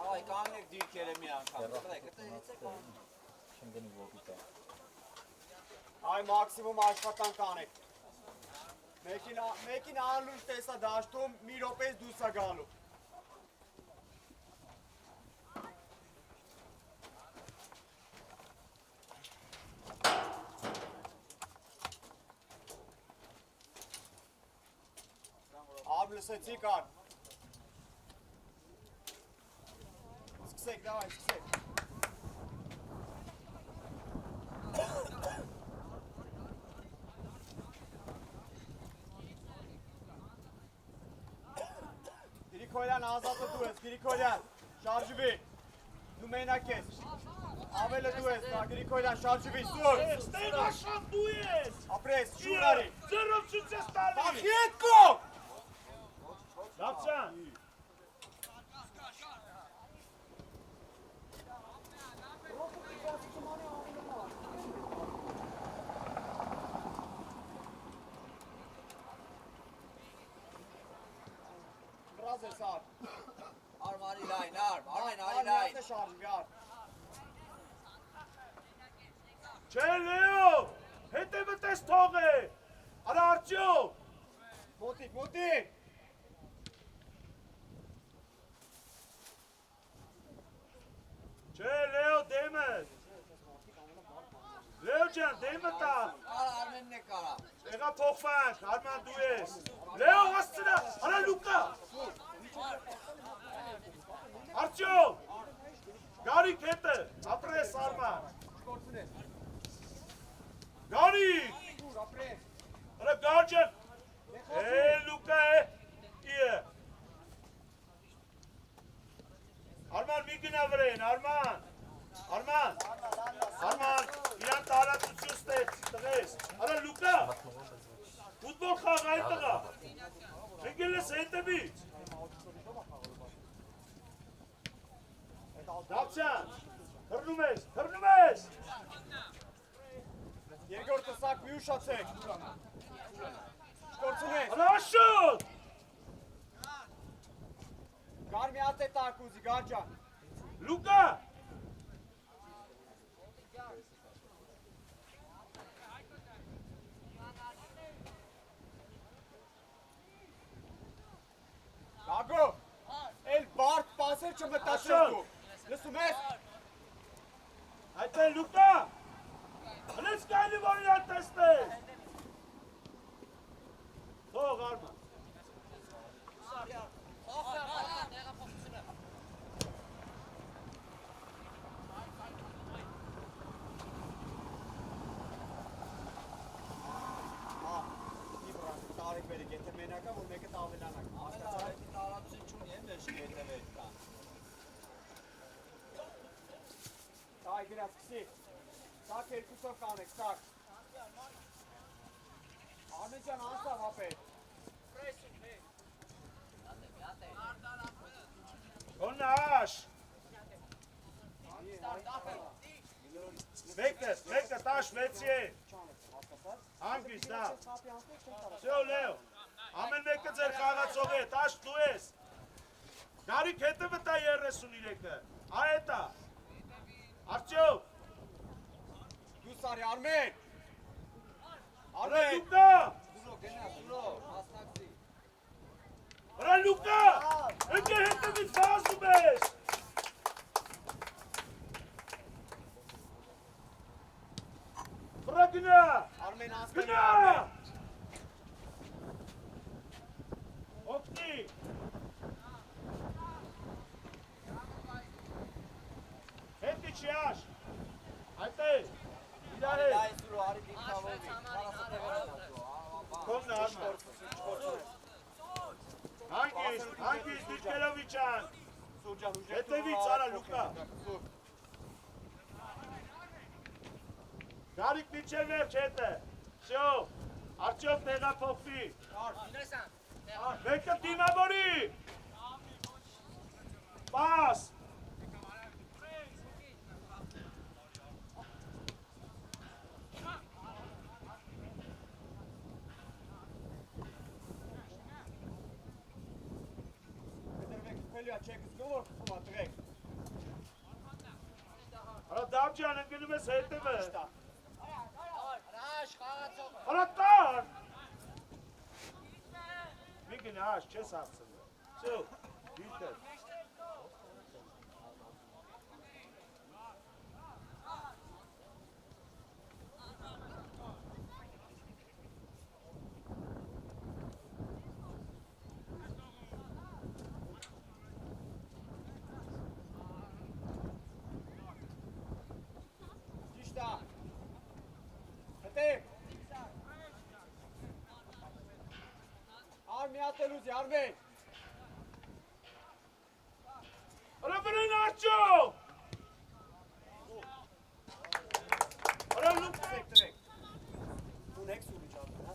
Ay kanlık değil kelime yankam. Şimdi ne Ay maksimum աշխատանք կանեք։ Մեկին անլուրջ տեսա դաշտում մի րոպեից դուրս է գալու։ Ավ լսեցիք ան։ Սկսեք, դավայ, սկսեք։ Գրիգորյան ազատը դու ես, Գրիգորյան, շարժվի, դու մենակ ես, ավելը դու ես, Գրիգորյան, շարժվի, սուր, Ստեղ աշխատ դու ես, ապրես, շուրարի, ձրով չուծես տալի, ախի ետ կող, Դապցան, Ռազ ես ար, Armani line, Armani line. է շարժվի ար, չէ Լեո, հետևը տես թող է, արա Արտյոմ, մոտիկ, մոտիկ, չէ Լեո դեմը, Լեո ջան դեմը տա, Kara Armen'in ne kara? եղա փոխվանք, Արման դու ես, Լեո հասցնա, արա Լուկա, Արտյոմ, Գարիկ հետը, ապրես Արման, Գարիկ, սուր, ապրես, արա Գարջան, Լուկա է, իը, Արման մի գնա վրեն, Արման, իրան տարածություն ստեղծի տղես, արա Լուկա, ֆուտբոլ խաղ այ տղա, եկել ես հետևից, Դապցյան, թռնում ես, երկորդ սակ մի ուշացեք, շկորցնես, արա աշոտ, գար մի հատ է տակ ուզի, գարջան, Լուկա, Գագո, էլ բարդ պասեր չմտացես դու, լսում ես, այդ է Լուկա, հնես կայլի որ իրան տեսնես, թող Արման, մի բրան, տարեք վերիք, եթե մենակա, որ մեկը տավելանակ, Armen'in tarafçı çun yem de şey demek kan. տայ գրա սկսի, սակ երկուսով կանեք, սակ, Արմենջան անսավ ապետ, Հոնաշ, մեկնես, տաշվեցի է, հանգիս դա, սյո լեո, ամեն մեկը ձեր խաղացող է, տաշ դու ես, Գարիկ հետևը տա 33-ը, այետա, Արտյոմ, դու սարի Արմեն, Արա Լուկա, Duro gene duro. Hastaksi. Արա Լուկա, ընկե հետևից վազում ես, Բրա գնա, Արմեն ասկանի գնա, Արմեն, օգնի, հետի չի աշ, այդ է, իրար է, Dai duro ari bir kavovi. Parası devre duro. կողնը Արման, հանգիս, դիջկերովի ճան, սուրջան ուժեք, հետևից արա Լուկա, Գարիկ միջև վերջ հետը, շո, Արտյոմ տեղափոխվի, մեկը դիմավորի, պաս, չեք զգում որ խփում ա տղեկ։ Արա Դավջան ընկնում ես հետևը։ Շտա։ Հրաշ, խաղացող։ Արա տար։ Մի գնաս, չես հասցնում։ Всё, դիտը։ Ճիշտ է։ Հետև։ Արմի ատելուզի, Արմեն։ Արա վրեն արջո։ Արա լուկ Տղեկ։ Ունեք սուրի ճարդն, հա։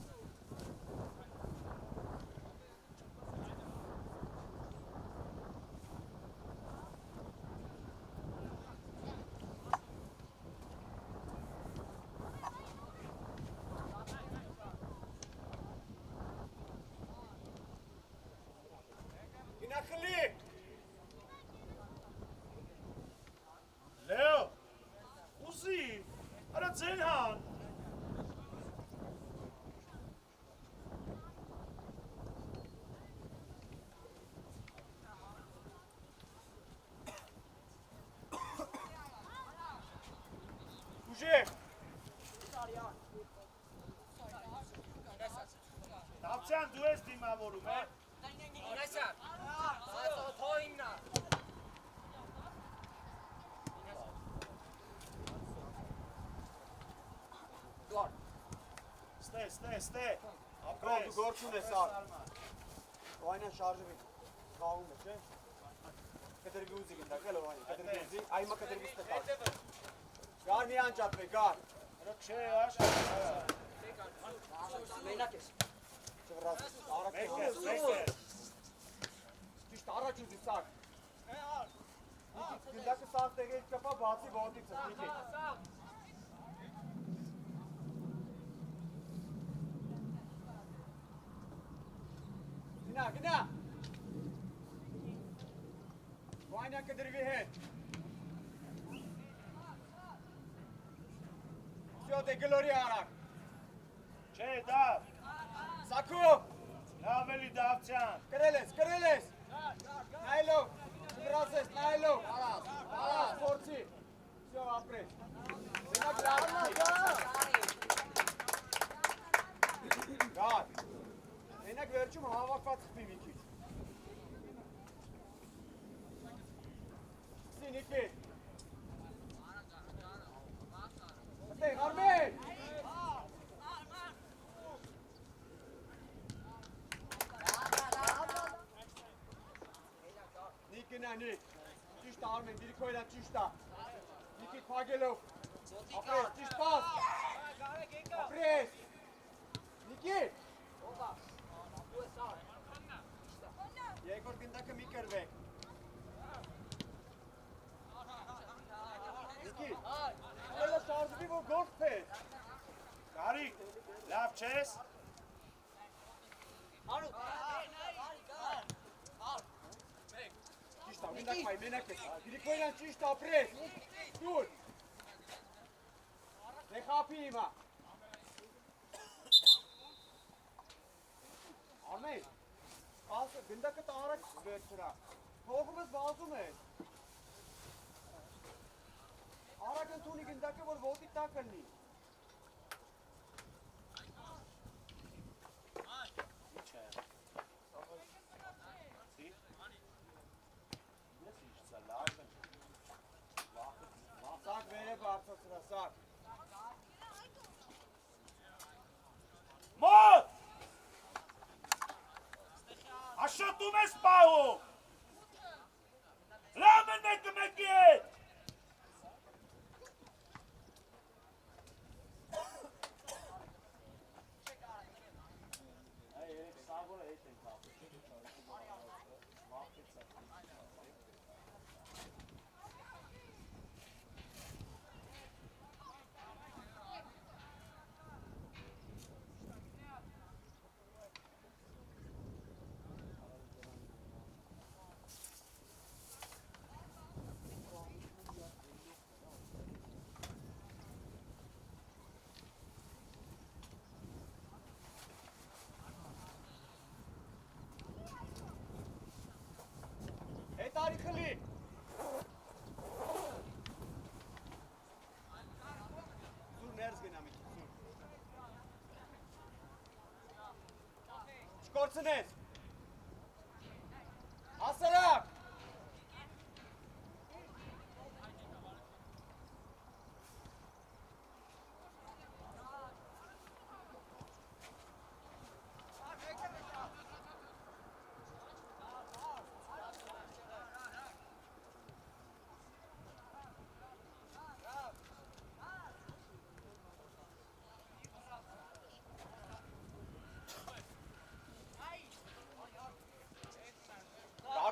Գնախլի։ Լեո։ Ուզի։ Արա ձեն հան։ Ուժեղ։ Դավջան դու ես դիմավորում, է։ Ինեսար։ Խաղացող թոյիննա։ Դուար։ Ստե։ Ապրոն դու գործ ունես ար։ Վայնյան շարժվի։ Խաղում է, չէ։ Կտրվի ուզի գնդակ, էլո վայնյան, կտրվի ուզի, այմա կտրվի ստետար։ Գար մի անջատվի, գար։ Արա չէ, աշ։ Մենակ ես։ Չվրաս, արակ Մեկ է։ է։ Ճիշտ առաջ ուզի սակ։ Նիկի, գնդակը սաղ տեղից կպա բացի ոտիցս, նիկի։ Գնա։ Վայնյան կդրվի հետ։ Всё, դե գլորի արակ։ Չէ, դավ։ Սակում։ Լավ էլի Դավջան։ Կրել ես։ Նայելով, վրաս ես, նայելով։ Արաս, փորձի։ Всё, ապրես։ Մենակ լավ։ Գար։ Մենակ վերջում հավաքված խփի մի քիչ։ Սինիկի։ Ստեղ, Արմեն։ Նիկ, ճիշտ է Արմեն, Գրիգորյան ճիշտ է։ Նիկի փագելով։ Ապրես, ճիշտ պաս։ Ապրես։ Նիկի։ Երկրորդ գնդակը մի կրվեք։ Նիկի, ուղելը շարժվի, որ գործ պես։ Կարիք, լավ չես։ Ճիշտ է, գնդակ մայ, մենակ ես։ Գրիգորյան ճիշտ ապրես։ Դուր։ Դե խապի հիմա։ Արմեն, գնդակը տարակ վերցրա։ Հողում ես բազում ես։ Արակ ընդունի գնդակը, որ ոտի տակ կլնի։ Սակ վերև արձացրա, սակ։ Մոտ! Աշոտում ես պահում! Լավ են մեկը մեկի հետ! կորցնես։ Հասարակ։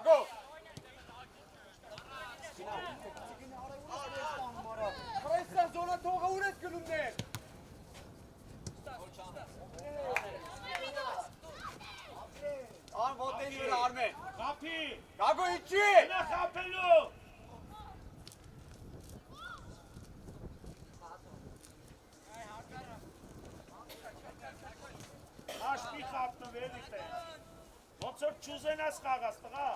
Գագո։ Պրեսա զոնա թողը ուր ես գլումներ։ Ան ոտենի վրա Արմեն։ Խափի։ Գագո իջի։ Նա խափելու։ Աշպի խափնվել իտե։ Ոնց որ չուզենաս խաղաս տղա։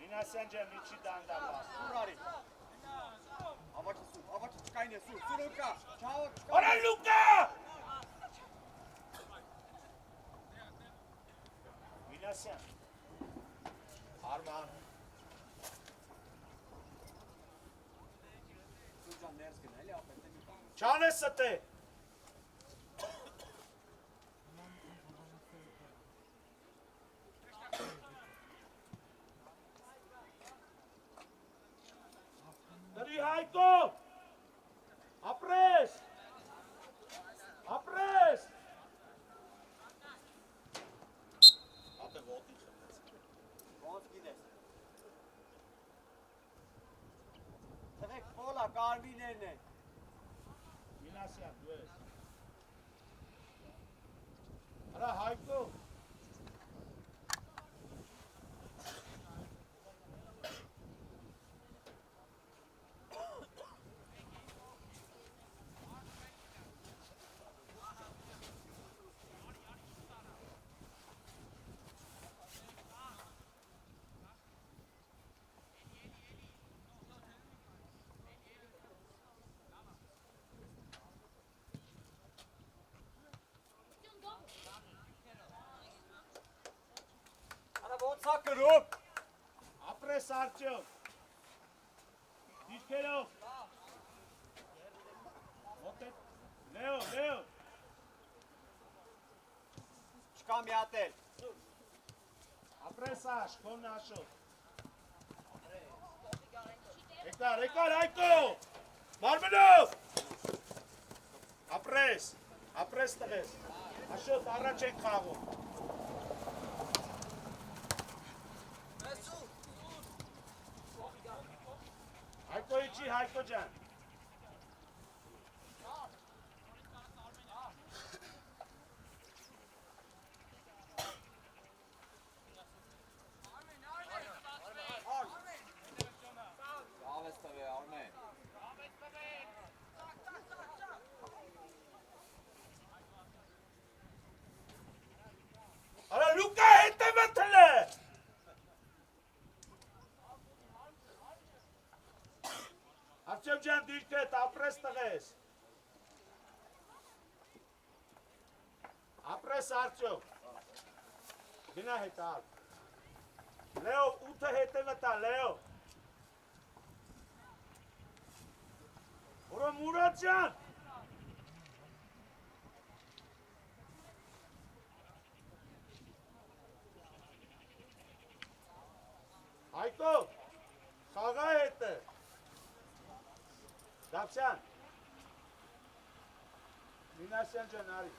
Մինասյան ջան, միջի դանդալա։ Սուրարի։ Ավաճի սուր, ավաճի չկային է սուր, սուրոկա, չավակ չկային։ Արա Լուկա։ Մինասյան։ Արման։ Սուրջան ներս գնա, էլի ապետը մի բան։ Չան է ստե։ Դրի Հայկո։ Ապրես։ Ապրես։ Ապե ոտի չմես։ Ոնց գինես։ Տղեք խոլա, կարմիներն են։ Մինասյան, դու ես։ Արա Հայկո։ Արա ոնց ա կրում։ Ապրես Արտյոմ։ Դիրքերով։ Ոտե։ Լեո։ Չկա մի հատ էլ։ Ապրես Աշ, քոնն Աշով։ Եկար Հայկո։ Մարմնով։ Ապրես տղես։ Աշոտ առաջ ենք խաղում։ Հայկո իջի, Հայկո ջան։ Ավես տվե Արմեն։ Արա Լուկա հետևը թլե։ Արտյոմ ջան դիրքդ ապրես տղես։ Ապրես Արտյոմ։ Գնա հետալ։ Լեո 8-ը հետևը տա, Լեո։ Որո Մուրադ ջան։ Հայկո, խաղա հետը։ Դապսյան։ Մինասյան ջան արի։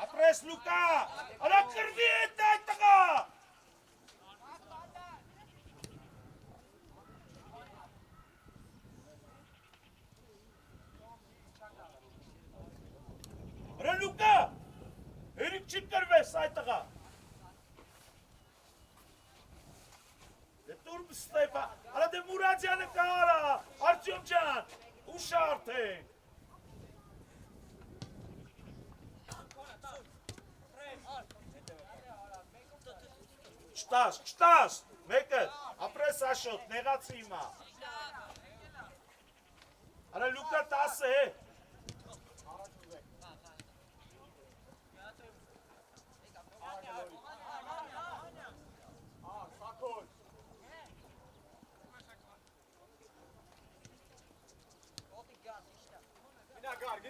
Ապրես Լուկա, արա կրվի հետ այդ տղա։ Արա Լուկա, հերիք չի կրվես այդ տղա։ Դե տուրմ Ստեփան, արա դե Մուրադյանը կարա, Արտյոմ ջան, ուշ արդեն։ Չտաս, մեկը, ապրես աշոտ, նեղացի հիմա։ Արա լուկա 10 է։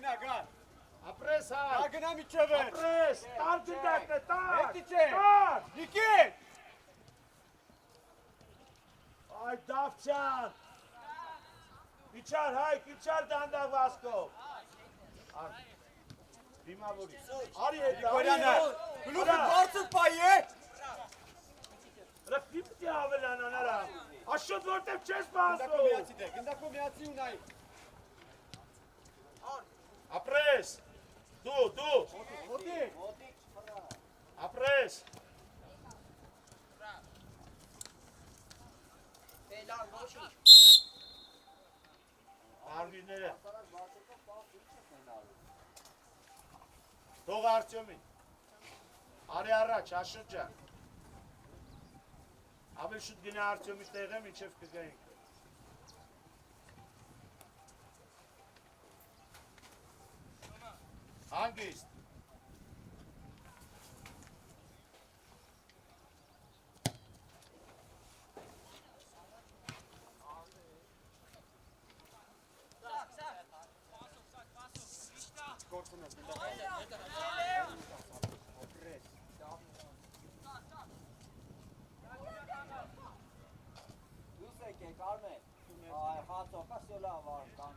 Գնա։ Ապրես հայ։ Գա գնա միջև են։ Ապրես, տար ջնդակը, տար։ Հետի չէ։ Տար։ Նիկիտ։ Այ Դավթյան։ Իչար հայք, իչար դանդաղ վասկով։ Դիմավորի։ Արի հետ, Նիկորյանը, գլուխը բարձր պայի է։ Հրա պիտի ավելանան արա։ Աշոտ որտև չես Գնդակո բասում։ միացի դե, գնդակո միացի ունայի։ Ապրես։ Դու։ Մոտիկ։ Ապրես։ Արվիները։ Թող Արտյոմին։ Արի առաջ, Աշոտ ջան։ Ավելի շուտ գնա Արտյոմի տեղը մինչև կգայինք։ Հանգիստ։ Գործում ես գնդակո։ Ապրես։ Դուս եկեք Արմեն։ Այ հացոկա սոլա վար կան։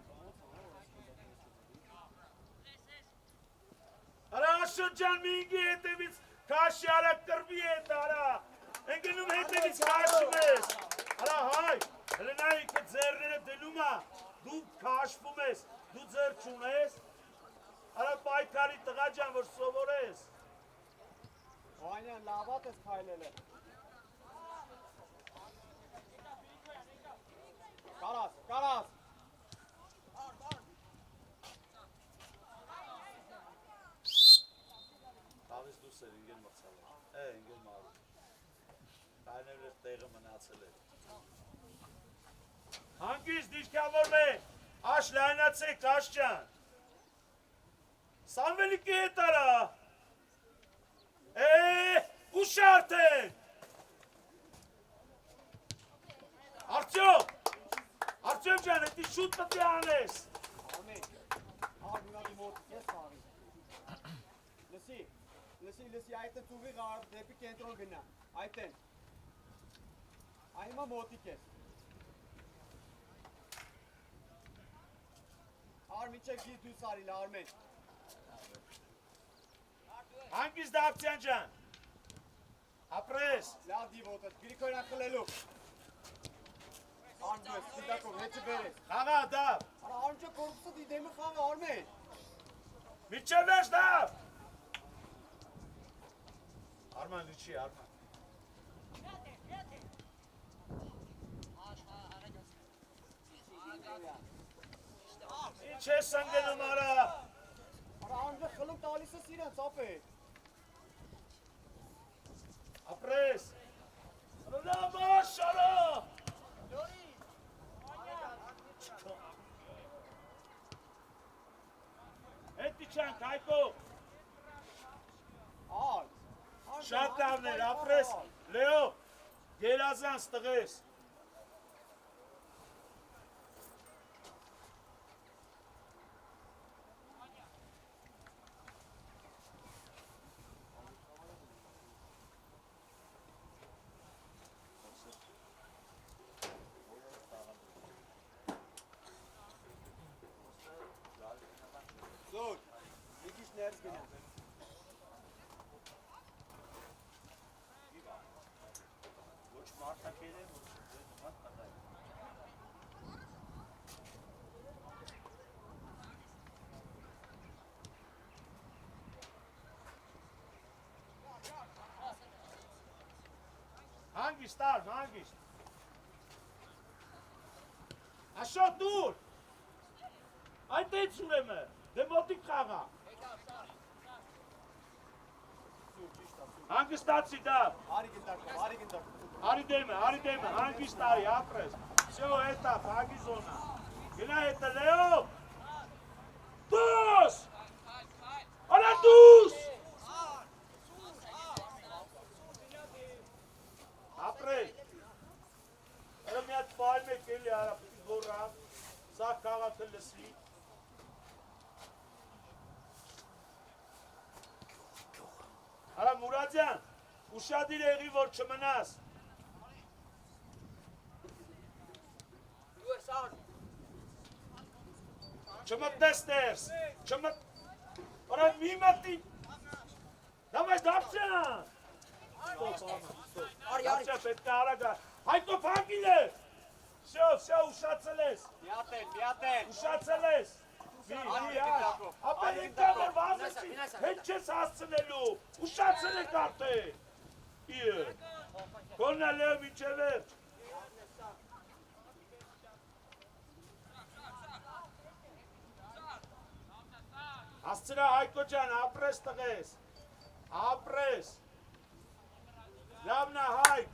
Արա Աշոտ ջան մինգի հետևից քաշի արա կրվի է դարա։ Ընկնում հետևից քաշում ես։ Արա հայ, հələ նայ կը ձեռները դնում է։ Դու քաշվում ես, դու ձեռ չունես։ Արա պայքարի տղա ջան որ սովորես։ Վանյան լավատ ես քայլել է։ Կարաս։ Հավես դուս էր ինգել մրցալ է, ինգել մարու, կայնև էր տեղը մնացել է։ Հանգիստ դիշկավոր մե, աշ լայնացեք աշ ճան, Սամվելիկի հետ արա, ուշ արդեն, Արտյոմ ջան, հետի շուտ պտի անես։ Ամեն, ագնադի մոտ ես արի։ Լսի, այդեն ծուղի գար, դեպի կենտրոն գնա, այդեն։ Այմա մոտիկ ես։ Արմիչեք գիտ դուս արիլ, Արմեն։ Հանգիստ Դավթյան ջան, ապրես։ Լավ դիվոտը, գրիքորյան խլելու։ Արմեն, սիդակով, հեչը բերես։ Խաղա Դավ, Արա արմչը կորպուսը դիմը խաղը, Արմեն։ միջև վերջ Դավ։ Արման լիչի, Արման։ Ինչ ես ընգնում արա։ Արա արմչը խլում տալիս ես իրան, ծապ է։ Ապրես։ Լավ աշարա։ Հետի չանք, Հայկո։ Շատ լավներ, ապրես, Լեո, գերազանց տղես։ Զոր, մի քիչ ներս գնա։ Ոչ մարդակեր են, ոչ մարդակեր։ Հանգիստ արմ, հանգիստ։ Աշոտ դուր։ Այնտեղ ուրեմն, դե մոտիկ խաղա։ Հանգստացի դա։ Արի գնդակ։ Արի դեմը, հանգիստ արի, ապրես։ Всё, это, փագի զոնա։ Գնա հետը, Լեո։ Դուս։ Արա դուս։ Ապրես։ Արա մի հատ ֆայլ մեկ էլի արա, պիտի գորա։ Սա քաղաքը լսվի։ Արա Մուրադյան, ուշադիր եղի, որ չմնաս։ Չմտնես ներս, Արա մի մտի։ Դավայ դապչան։ Դապչա պետք է արագա։ Հայկո փակիլ է։ Всё, ուշացել ես։ Միատել։ Ուշացել ես։ Ապա եկամեր վազեցի, հետ չես հասցնելու, ուշացել եք արդեն։ Կոննա լեո մինչև վերջ։ Հասցրա Հայկո ջան, ապրես տղես, ապրես։ Լավնա Հայկ,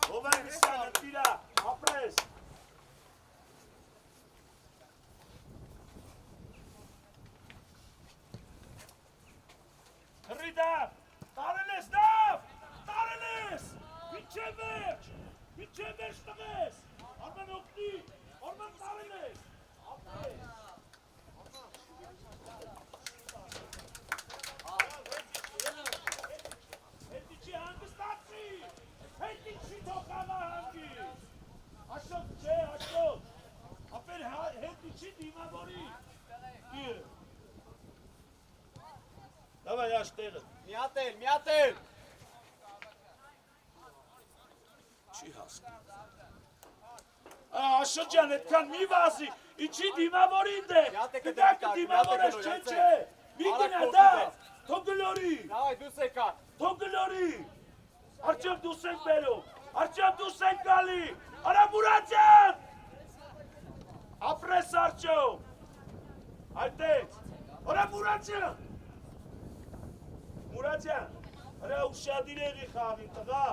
Հովանեսյան ընտիրա, ապրես։ Հրիդա, տարել ես դավ, մինչև վերջ տղես, արման օգնի, արման տարել ես, ապրես։ Հետիչի հանգստացի, հետիչի թողավա հանգիստ, աշոտ չէ, ապեր հետիչի դիմավորի, Դավայ աշտեղը։ Միատել։ Չի հասկում։ Աշոտ ջան, այդքան մի վազի, իչի դիմավորին դե, դակը դիմավորես չէ, մի գնա դա, թոգլորի, թոգլորի, արջև դուս ենք բերում, արջև դուս ենք գալի, արա Մուրադյան, ապրես արջով, այդեց, արա Մուրադյան, արա ուշադիր եղի խաղին տղա,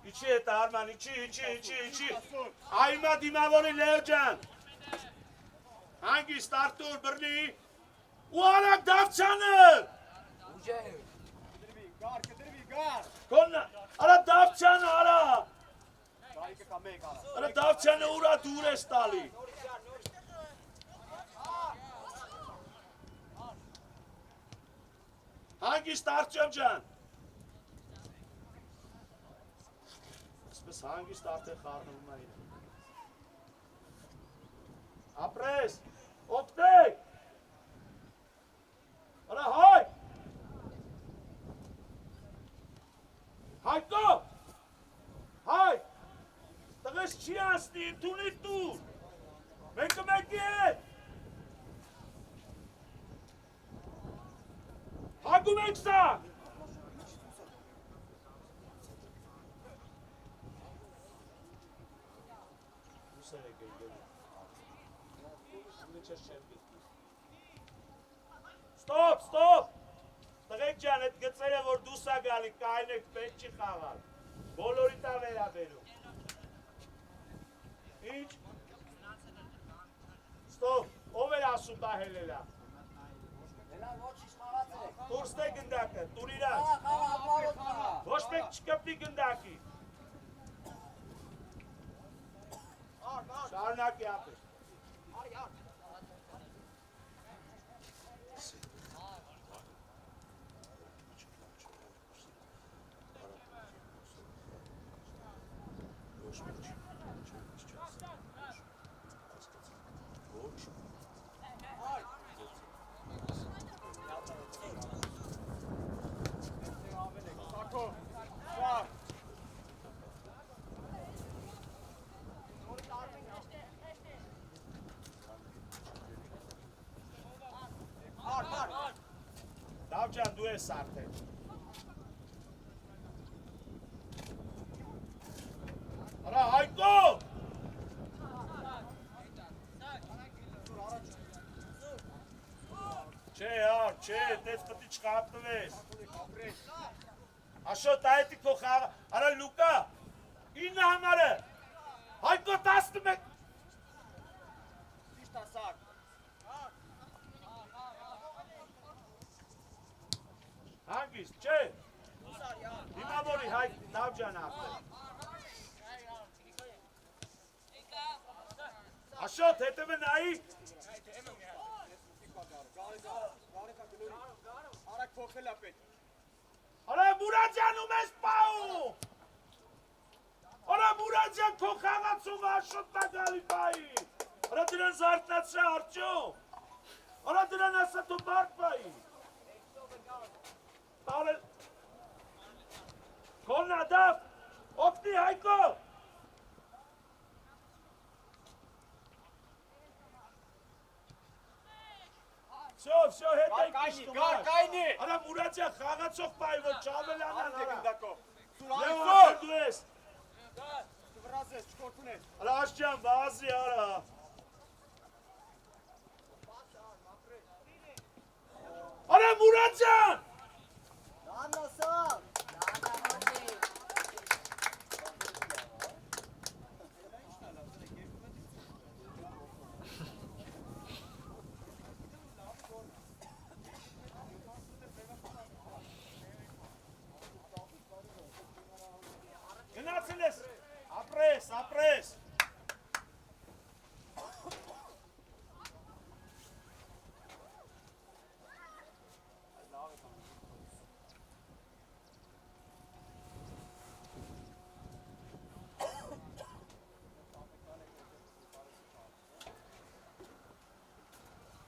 Իչի հետ Արման, իչի, այմա դիմավորի Լեո ջան, հանգիստ Արտուր բրնի, ու արակ դավցանը, արա դավցանը արա, արա դավցանը ուրա դուր ես տալի, հանգիստ Արտյոմ ջան, Պես հանգիստ արդեն խառնում այն։ Ապրես, օգտեք, արա հայ, Հայկո, հայ, տղես չի ասնի, ընդունի տուր, մեկը մեկի հետ, հագում ենք սա, Ստոպ, տղեք ջան, այդ գծերը, որ դուս ա գալի, կայն եք պետ չի խաղալ, բոլորի տա վերաբերում, ինչ, ստոպ, ով էր ասում դա հելելա, տուրստե գնդակը, տուր իրաց, ոչ մեկ չկպնի գնդակի, շարնակի ապեր, Davcan դու ես արդեն։ Արա Հայկո։ Չէ, ար, չէ, դες պետք է չխաբնվես։ Աշոտ այդի քո խաղը, արա Լուկա, 9 համարը։ Հայկո 11։ Ճիշտ ասակ։ Հանգիստ, չէ։ Դիմավորի Հայկ Դավջան արդեն։ Աշոտ, հետևը նայի։ Արակ փոխել է պետք։ Արա Մուրադյանում ես պահում։ Արա Մուրադյան քո խաղացումը Աշոտն է գալի պայի։ Արա դրան զարթնացրա Արջոմ։ Արա դրան ասա դու մարդ պայի։ Տարել։ Քոնն ադավ, օգնի Հայկո։ Всё, հետա իկիշտում Գարկայնի։ Արա Մուրադյան խաղացող պայի, որ ճավելանան արա։ Սուր Լեո այսօր։ արդեն դու ես։ Վրազ ես, չկորտուն ես։ Արա Աշջան, վազի արա։ Արա Մուրադյան։ Նանասան։ Գնացել ես, ապրես։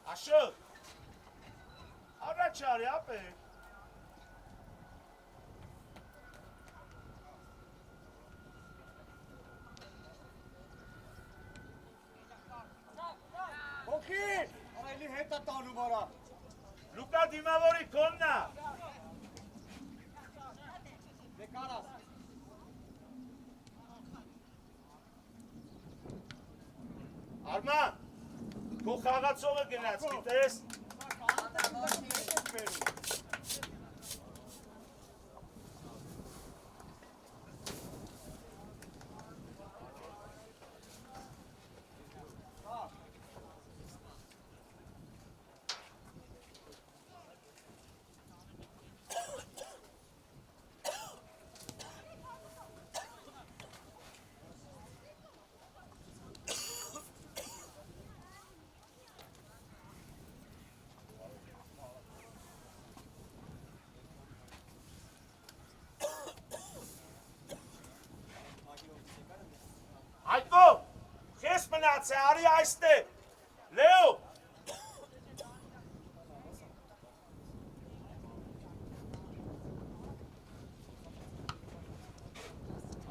Աշոտ, առաջ արի ապեր։ Հոգին։ Արա էլի հետ է տանում արա։ Լուկա դիմավորի քոննա։ Դե կարաս։ Արման, քո խաղացողը գնաց, գիտես։ Հայկո, քեզ մնաց է, արի այստեղ, Լեո,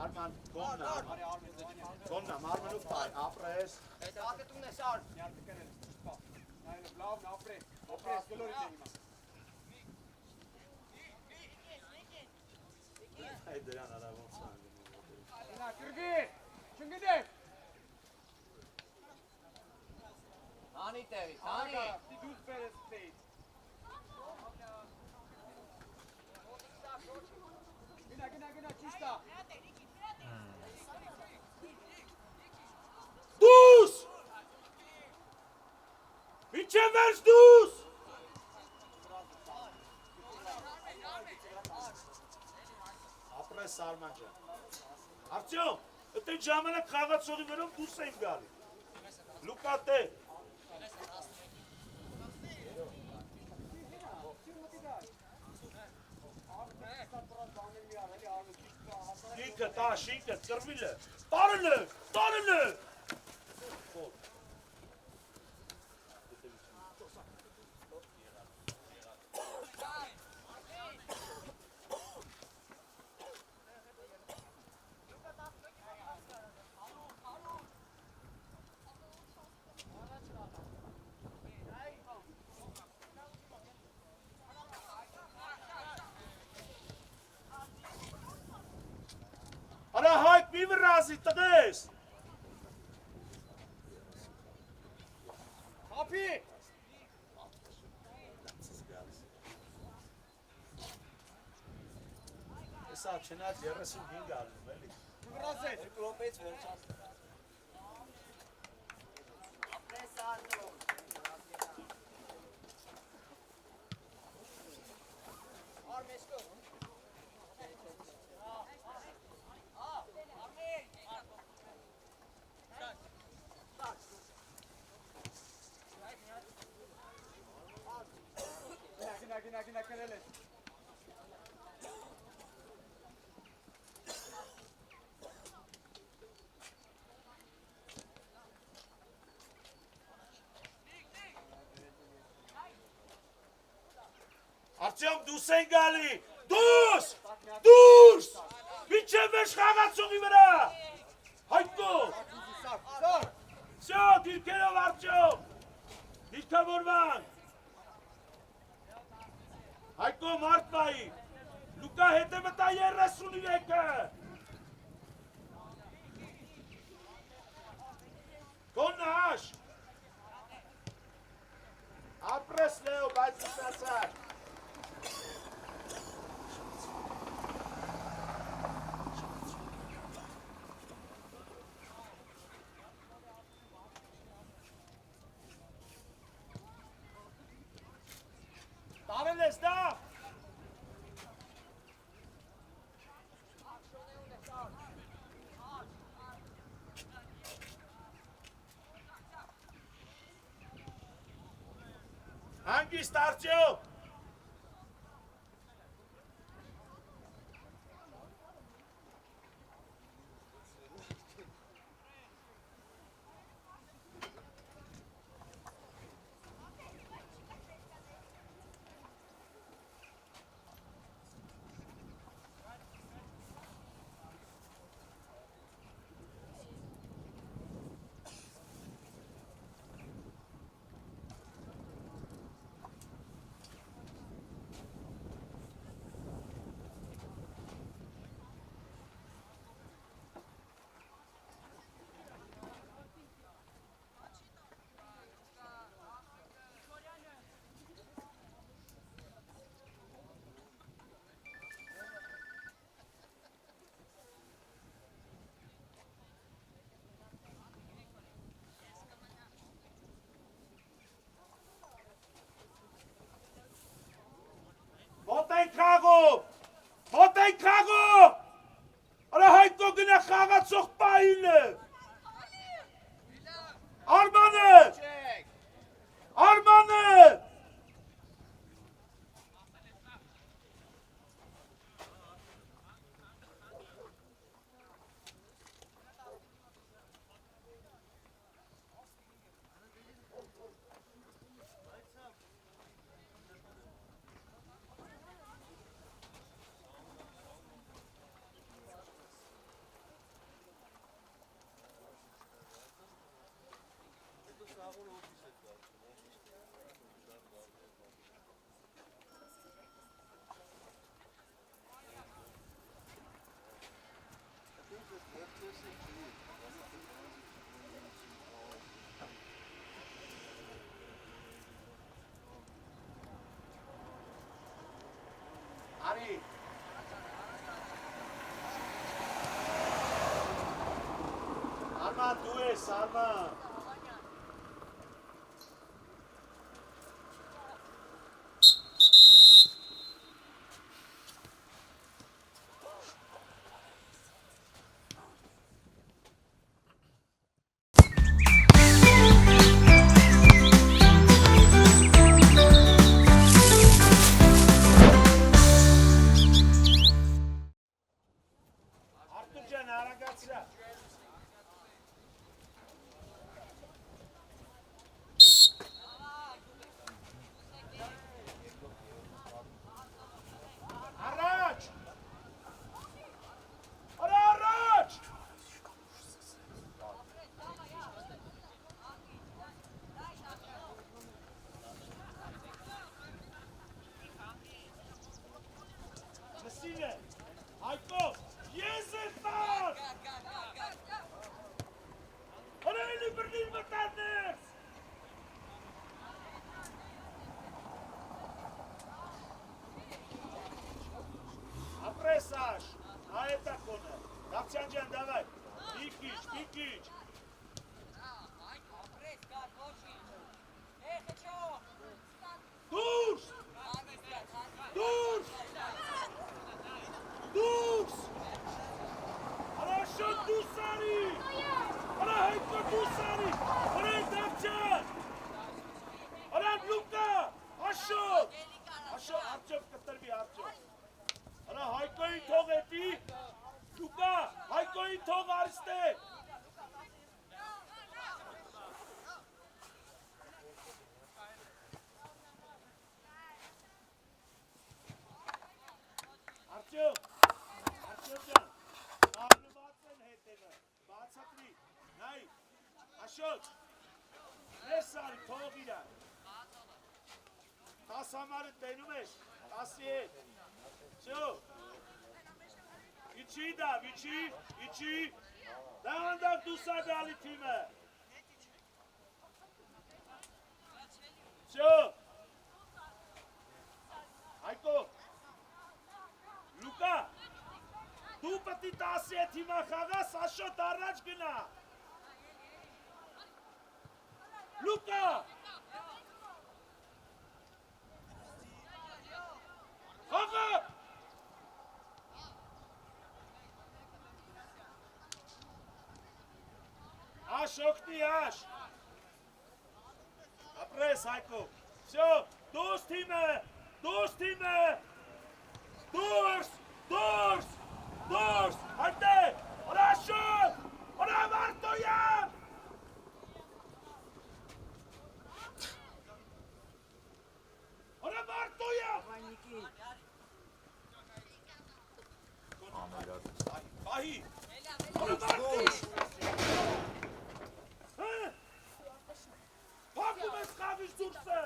Արման, կոննա, մարմնուկ պայ, ապրես, Ատետումն ես ար։ Նյարդը կերել, չպա։ Նայնը բլավն ապրես, գլորի դե հիմա։ այ դրան արա ոնց անգնում։ Նա կրգի, չնգդեք։ Հանի տեղից, հանի։ Դուս պերես պեյտ։ Գնա, ճիշտա։ Դուս, միջև վերջ դուս, ապրես Արման ջան, Արտյոմ, ըտեն ժամանակ խաղացողի վերով դուս եմ գալի, Լուկա տե, շինքը, տա, շինքը, ծրվիլը, տարնը, Գազի տղես։ Հապի։ Հեսա չնած 35 ալնում էլի։ Գրասես։ Կրոպեց վերջաց։ Ապրես ալնում։ Արմեսկո։ Գնա կրել է։ Արտյոմ դուս են գալի, դուս, դուս, մինչև վերջ խաղացողի վրա, Հայկո, սյո, դիրքերով Արտյոմ, դիրքավորվան, Հայկո մարդվայի, Լուկա հետ է մտա 33-ը, կոնաշ, ապրես լեո, բայց մտասար, Տարել ես դա։ Հանգիստ Արտյոմ։ Մոտ են քաղով, արա Հայկո գնա խաղացող պահինը, Արմանը, Արի, Արման դու ես, Արման, Արտուր ջան, արագացրա, Ջիջ։ Դուրս։ Դուրս։ Դուրս։ Хорошо, դուսարի։ Արա հայկո դուսարի։ Արա դավճան։ Արա լուկա։ Աշոտ։ Աշոտ արջով կտրվի արջով։ Արա հայկոյին թող էտի։ Լուկա, հայկոյին թող արստե։ Արջով ջան, նավնված են հետևը, բացատրի, նայի, Աշոտ, ես արի, թող իրան, 10 համարը տենում ես, 10-ի հետ, շո, իչի դավ, իչի, դաղանդակ դուսա գալի թիմը, շո, հայկո, Լուկա, դու պտի 10-ի հետ հիմա խաղաս, Աշոտ առաջ գնա, Լուկա, խաղա, Աշ օգնի աշ, ապրես հայկո, շո, դուրս թիմը, դուրս, հայտե, օրա Աշոտ, օրա Մարտոյան, օրա Մարտոյան, Պահի, օրա Մարտոյան, Փակում ես խավիշ դուրսը,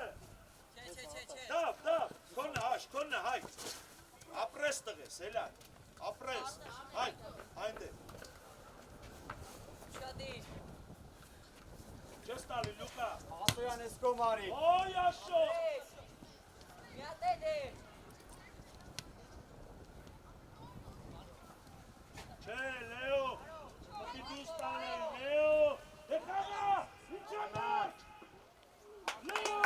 դավ, քոնը հայ, ապրես տղես, էլան, ապրես, հայ, այնդ է, չես տալի լուկա, Ատոյան ես կոմարի։ ոյ Աշոտ, չէ, Լեո, պտի դուս տանել, Լեո, դե խաղա, ինչա մարդ, Լեո,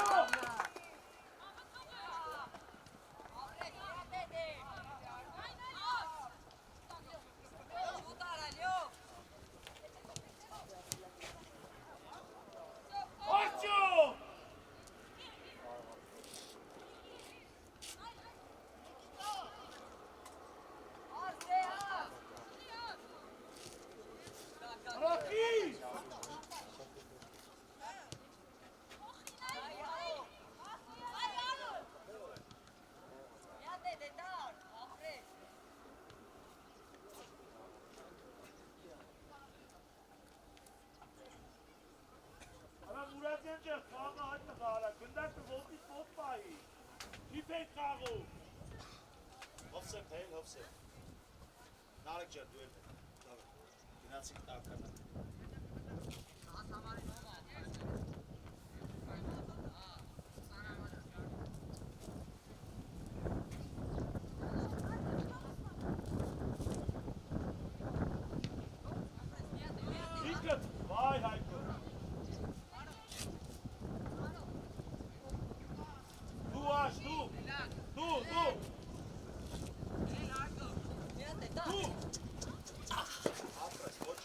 Արջո, Ռախի, Արա Մուրադյան ջան, խաղը այդ տղարա, գնդակը ոտից ոտ պահի, իպ ենք խաղում, հովսեփ, նարեկ ջան, դու էլ գնացիք տականը, ինքդ, վայ հայկո, դու աշ, դու, ապրես, ոչ,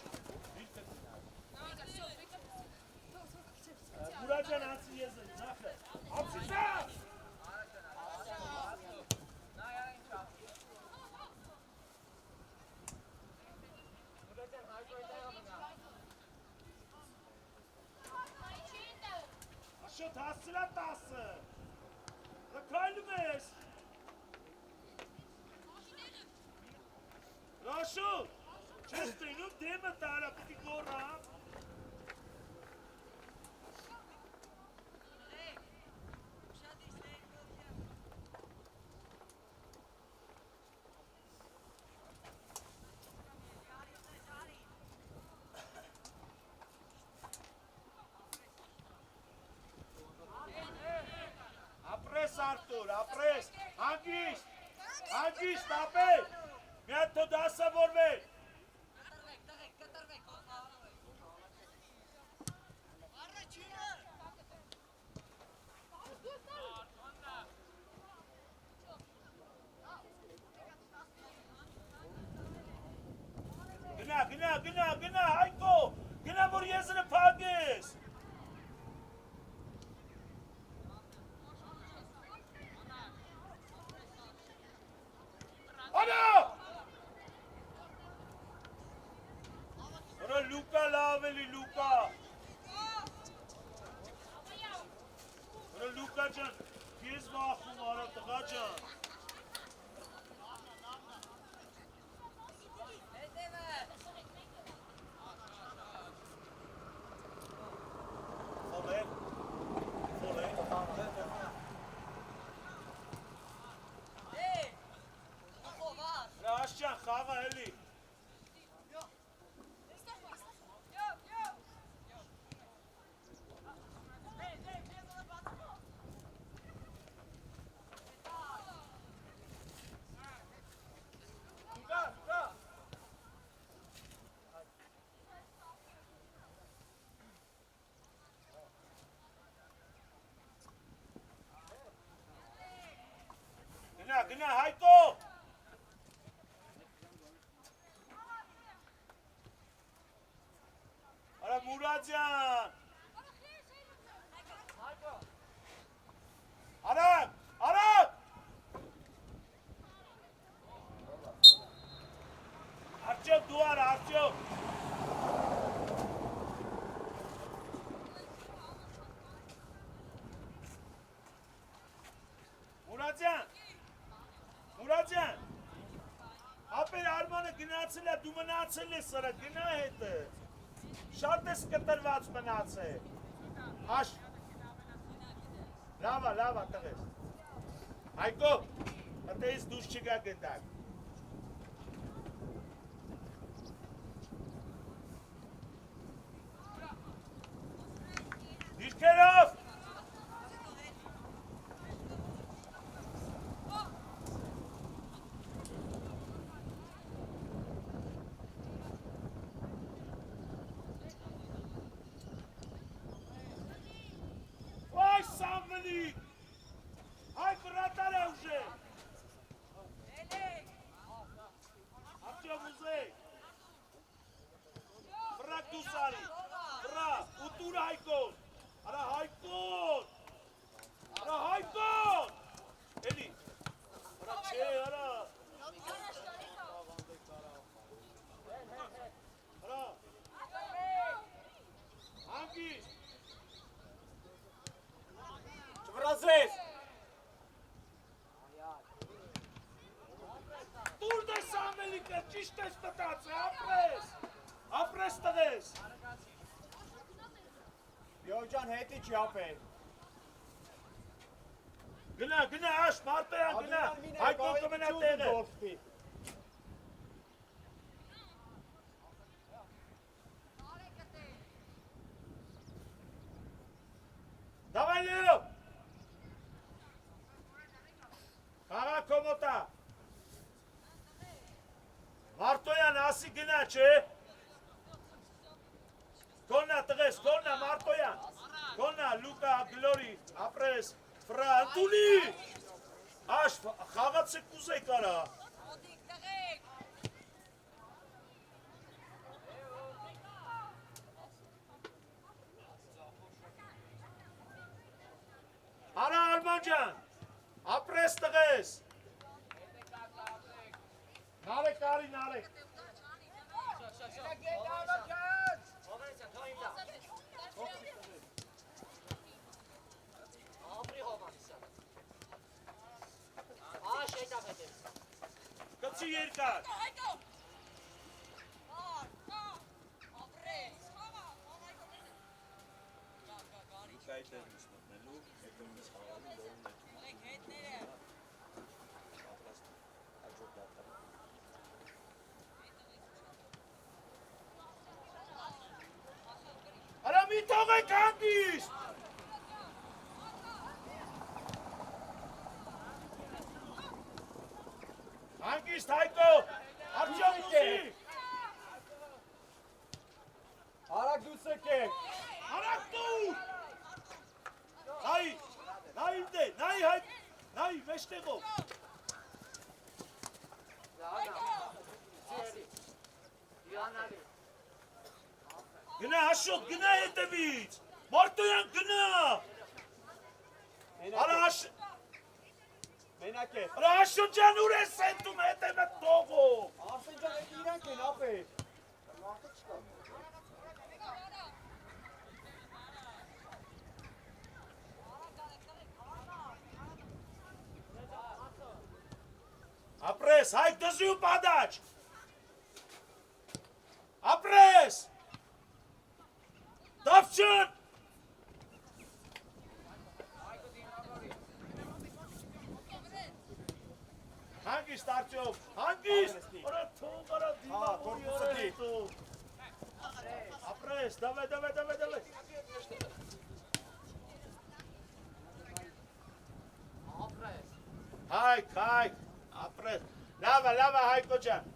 Մուրաջան անցի եզը, նախը, ապսիսա, Աշոտ հասցրա 10-ը, ռքայլում ես, Աշոտ, չես տենում դեմը տարա, պտի գորա, ապրես Արտուր, ապրես, հանգիշտ, ապեր, մի հատ թո դասավորվեր, տղա ջան, քեզ վախում արա տղա ջան։ Ռաշջան, խաղը էլի։ Գնա, Հայկո։ Արա Մուրադյան։ Արակ, արակ։ Արտյոք դու արա, Արտյոք։ Մուրադյան, ապեր Արմանը գնացել է, դու մնացել ես սրա, գնա հետը, շատ ես կտրված մնացել, լավա տղես, Հայկո, հտեից դուս չգա գտակ, դիրքերով, Hai, frătare, ușe! Artyom, uzei! Frag tu sari! Frag! Utur Haikon! Ara Haikon! Ara Haikon! Eli! Ara ce, ara! Ara! Hangi! Ce vrăzesc? Turda Samelică, cine te stătați? Apres tădesc! Յոջան հետի չի ապել։ Գնա, աշ, Մարտոյան, գնա, Հայկո կմնա տեղը։ Davai, Leo! Խաղա կոմոտա։ Մարտոյան, ասի գնա, չէ։ Կոննա տղես, կոննա Մարտոյան, կոննա Լուկա, Գլորի, ապրես, վրա, ընդունի, աշ, խաղացը կուզեի կարա։ Արա Արման ջան, ապրես տղես։ Նարեք, արի, նարեք։ Կծի երկար։ Արա մի թողեք հանգիստ։ Հանգիստ Հայկո, Արտյոմ ուզի։ Արագ դուս եկեք։ Արագ դու։ Նայի դե, նայի մեջտեղով։ Գնա Աշոտ, գնա հետևից, Մարտոյան գնա։ Արա Մենակ է։ Աշոտ ջան ուր ես սենտում հետևը տողով։ Արսեն ջան, էդ իրանք են ապել։ Ապրես, հայ դզի ու պադաչ։ Ապրես։ Դավչն։ Հանգիստ արդյոք, հանգիստ։ Արա թող, արա դիմավորի, ապրես, դավե։ Հայք, ապրես, լավա, Հայկո ջան,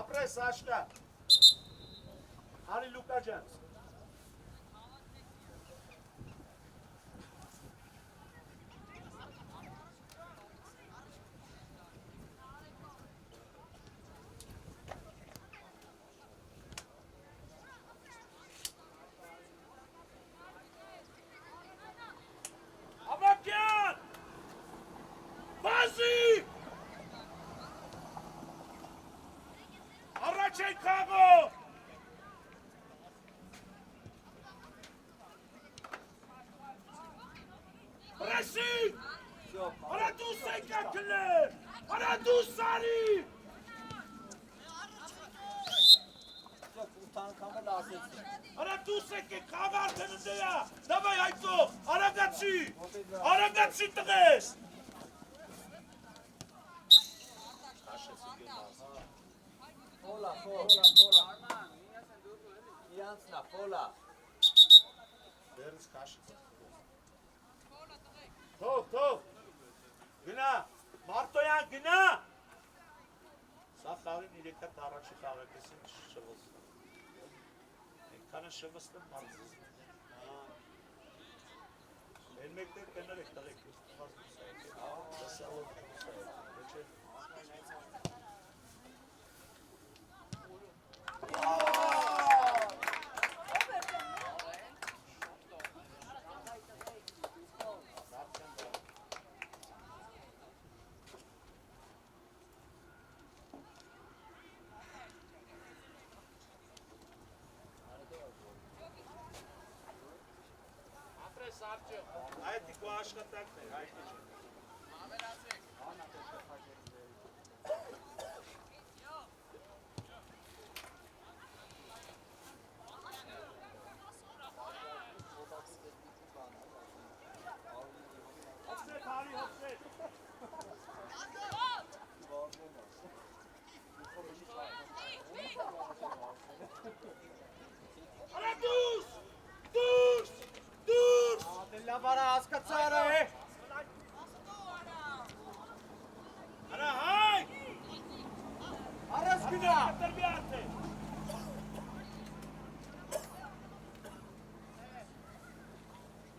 ապրես աշկա, Հարի Լուկա ջան, Արագացի տղես։ Ֆոլա։ Իրանցնա, ֆոլա։ Դերս կաշի։ Թող։ Գնա, Մարտոյան գնա։ Սա խաղին 3 հատ առաջի խաղակեսին շվոս։ Ենքանը շվստը մարզս։ Են մեկտեր կներեք տղեք, Այդ դիքո աշխատակն էր, հայտնի չէ։ Լավարա հասկացարը է։ Արա հայ։ Արես գնա։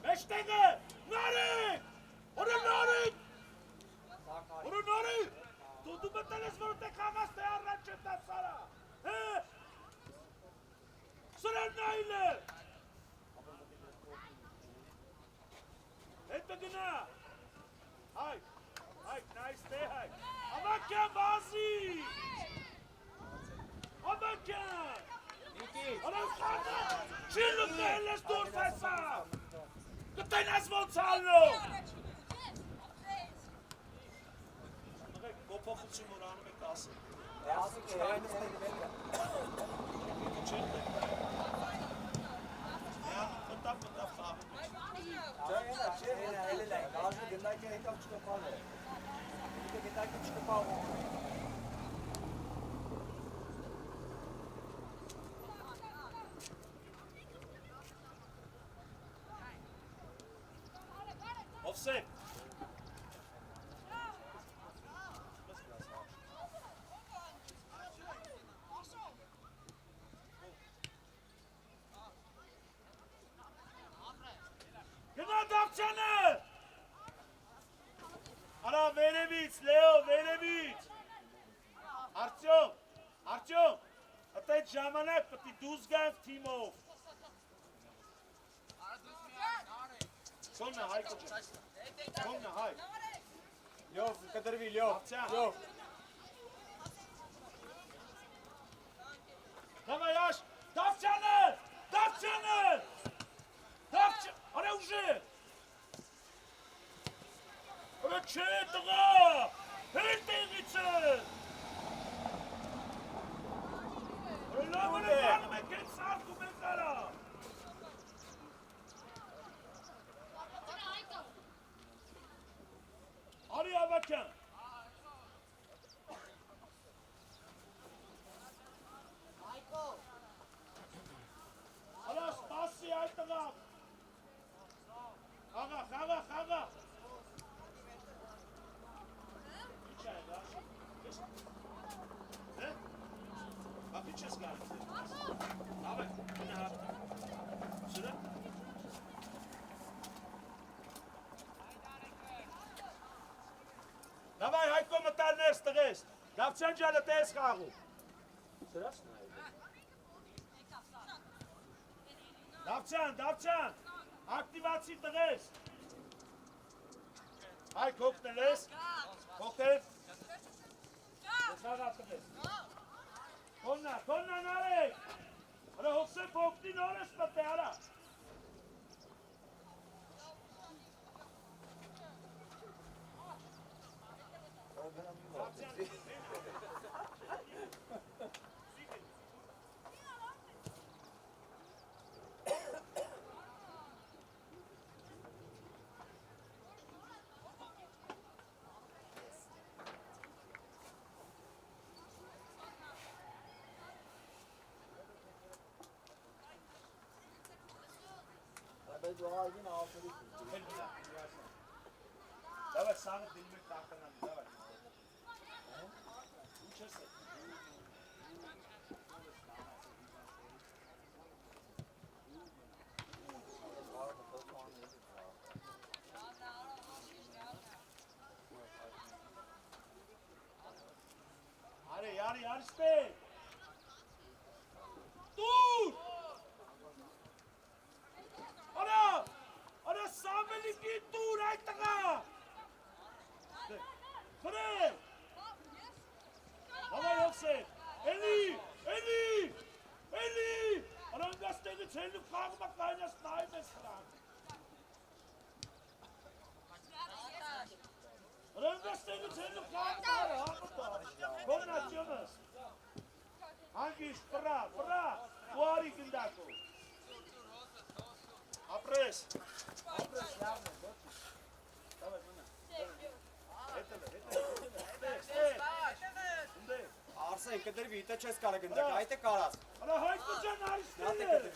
Մեջտեղը, նարիկ։ Դու մտել ես, որ ուտեք հավաս թե առաջ չեմ դասարա։ Սրան նայլ է։ Հետը գնա։ Հայք, նայս թե հայք։ Ավակյան բազի։ Ավակյան։ Արաս խանը, չի լուկնել ես դուրս այսա։ Կտեն ես ոնց ալնու։ Նղեք, գոպոխություն որ անում եք ասը։ Ասիք է, այնս տեգվել է։ Չեն տեղ։ Մտավ խաղում մեջ։ Չէ, էլել է, գազը գնդայք է հետավ չկպավ է։ Գնդայք է չկպավ է։ Offset. Գնա դավչանը։ Արա վերևից, Լեո, վերևից։ Արտյոմ, այդ ժամանակ պետք է դուրս գանք թիմով։ Սոննա հայ կոչը։ Սոննա հայ։ Լյով, կդրվի, լյով։ Դավայ աշ, Դավչանը, արա ուժե։ Արա չէ տղա, Հեր տեղիցը։ Լավը բանում եք են սարկում եք արա։ Արի ավակյան։ Արա սպասի այդ տղա։ Խաղա։ Ինչ է դա։ Ապի չես գալիս։ Ավե, գնա։ Սրա։ Դավայ Հայկո մտալ ներս տղես։ Դավչան ջանը տես խաղում։ Սրաս նայ։ Դավչան, ակտիվացի տղես։ Հայ կողտել ես։ Կողտել։ Խաղա տղես։ Կոննա նարեք։ Արա հոգսե փոքտի նորես մտե արա։ Давай сами фильмы так на давай. Учишься? Аре, яр спей. Dur! Ana Samel'inki dur ay taga. Kore. Hava yoksa. Eli. Ana gazeteci çelip kalkmak kaynas naibes kıran. Ana gazeteci çelip kalkmak kaynas açıyoruz. Hangi iş? Pıra. Buhari gündako. Apres. Давай, Arsa kadar bir ite çes kara gündek. Ayte karas. Ana Haykocan arıştı. Nate kadar bir.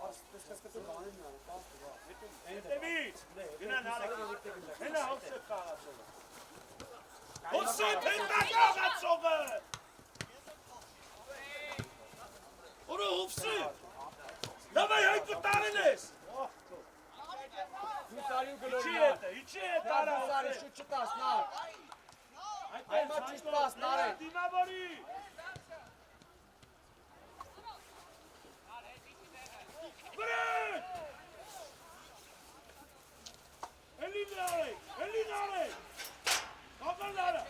Arsa çes kadar bağlanın ya. David. Güne nare. Hele hopse karas olur. Hopse penta karas olur. Onu hopse. Давай Hayko tarines. İçi et ara. Sari şu çıtas nar. Ay maç çıtas nar. Dinamori. Bırak. Elini nare. Kafalara.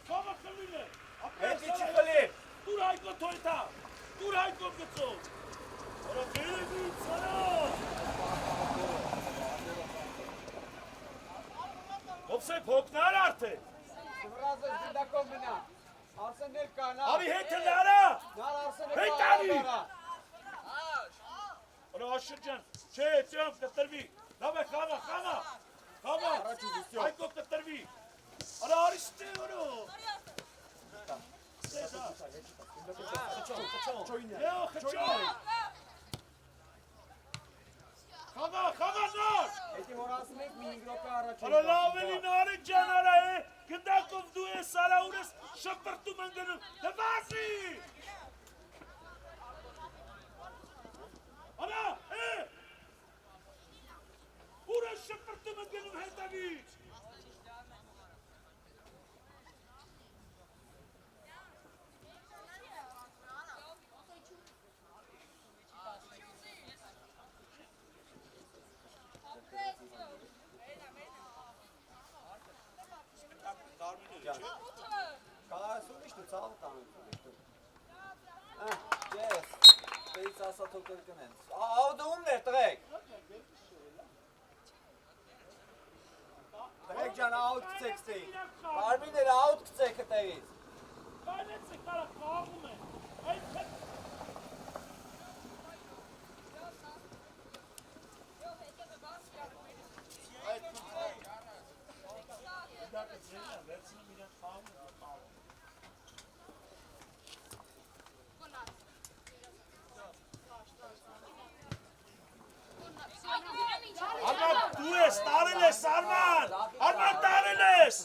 Kafa kılını. Hadi çıkali. Dur Hayko toyta. Dur Hayko kıtso. Ora geri sana. Hopse poknar artık. Sıvırazı gündako mina. Arsa ne kana. Abi hetelara. Nar arsa ne Hey, kana. Dani! Ora aşırcan. Çam katarvi. Dava kava. Araç uzuyor. Hayko katarvi. Ora ariste oro. Leo kaço. Kava nar. Eti horası mek mingroka araç. Ora laveli nar canara. Gındakov duye sara ures şapırtı manganım. Devasi. Ana, Ura şapırtı manganım hetaviç. Կարասում իշտու ծաղ տանում, իշտու։ Ես, պեից ասա թոքել կնեն։ Աուդը ումն էր տղեք։ Տղեք ճան, գցեք ստեին։ Բարմիները out գցեք հետևից։ Բայց է կարա խաղում է։ Այդ Arman դու ես, տարել ես, Արման, Արման տարել ես։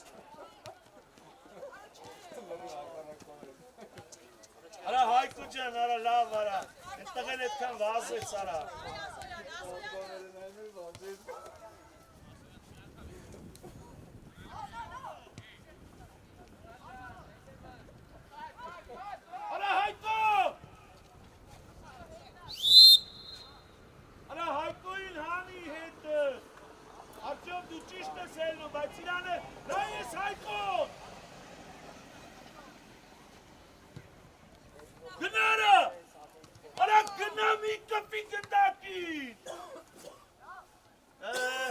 Արա Հայկու ջան, արա լավ արա, այդտեղ էլ այդքան վազեց արա։ Արա Հայկու! Արա Հայկուին հանի հետը։ Արդյոք դու ճիշտ ես ելնում, բայց իրանը նա ես Հայկու։ Գնարա! Արա գնա մի կպի գնդակին։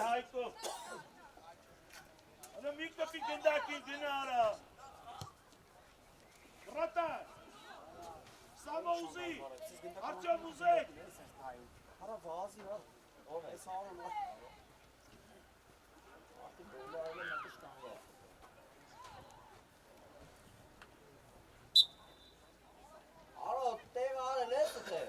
Հայկու։ Արա մի կպի գնդակին գնարա։ Ռատար։ Սամո ուզի։ Արդյոք ուզեք։ Արա վազի հա։ Ով է սարում հա։ Ալո, տեղ արել ես դե։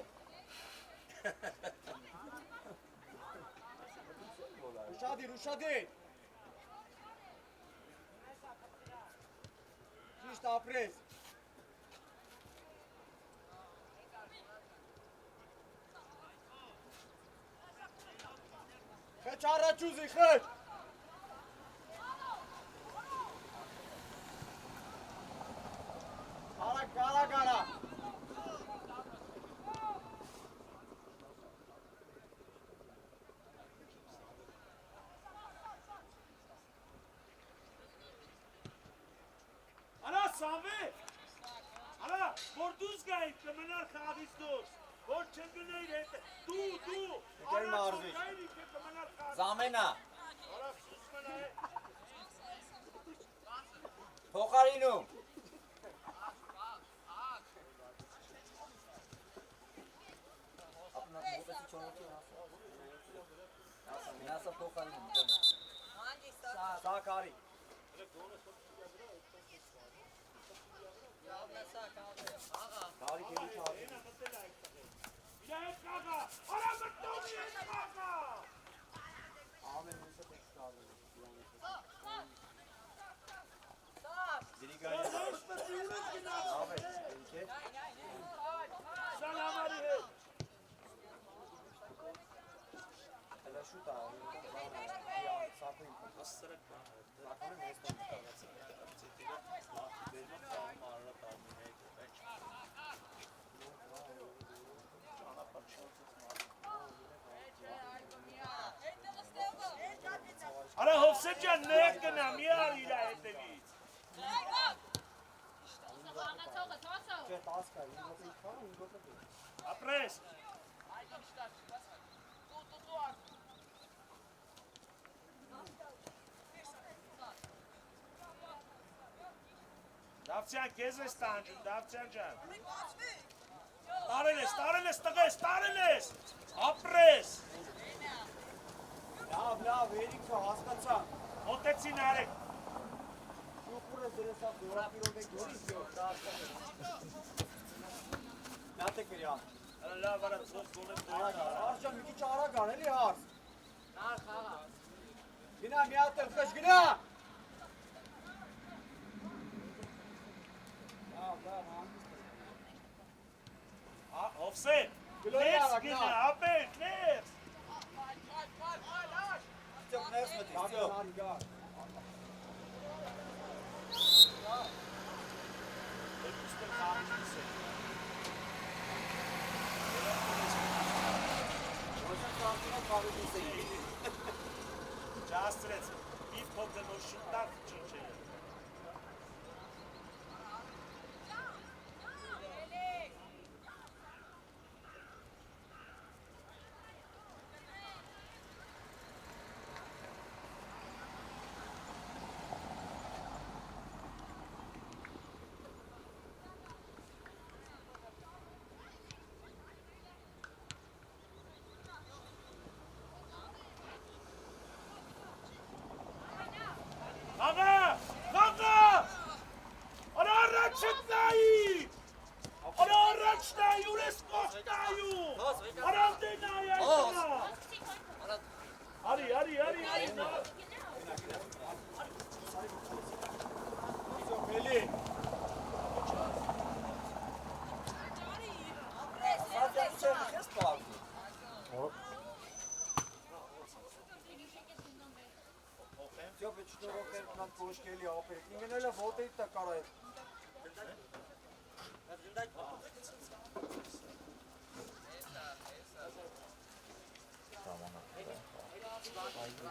Ուշադիր։ Ճիշտ ապրես։ Խեչ առաջ ուզի, խեչ։ Գարա։ Արա Սամվել, արա, որ դուս գայիք կմնար խաղից դուրս, որ չգնեիր հետ, դու, Եկեր մարզիչ։ գայիք կմնար խաղից, Զամենա, արա սուս մնա է, փոխարինում։ Մենասը փոխարինում։ Սա կարի։ Կարի քերի չարի։ իրա հետ խաղա, արա մտնում ես խաղա, Ամեն միսը տեքս կարի։ ոչ մտի ունես գնաց, Ավ է, ինչ է։ սան համարի հետ, Հələ շուտ է, սակույն։ Սակույն մեզ տոն կտավացի։ արա Հովսեփ ջան ներ գնա, մի արի իրա հետևից, Չէ, 10 կար, 5 րոպե քան, 5 րոպե։ ապրես, Դավթյան կեզ ես տանջում, Դավթյան ջան, տարել ես, տղես, տարել ես, ապրես, Լավ, երիքը հասկացա։ մոտեցին արեք, Շուխուրը դրեսա դորապիրով եք դորից յոր, դա հասկացա։ Նատեք վիրի ան։ արա լավ արա ծով գոնեմ Արագ, դրեք, արժան մի քիչ արագ ան, էլի հարս։ Գնա, մի հատ էլ խեչ, գնա։ Հովսեփ, Գլորի ներս արագ, գնա, նա։ ապեր, ներս, Ստեղ ներս մտի, ստեղ։ երկուստել խաղից դիսեք, Ոսան սանտինով խաղի դիսեի։ ջաստրեց, մի փոքր նոր շուտակ չնչել, Արի, նա։ Էլի։ Ես պարդի։ Ձյոպ է չնորոք էր նան պոշկելի ապերք, ինգեն էլը ոտեի տա կարա է։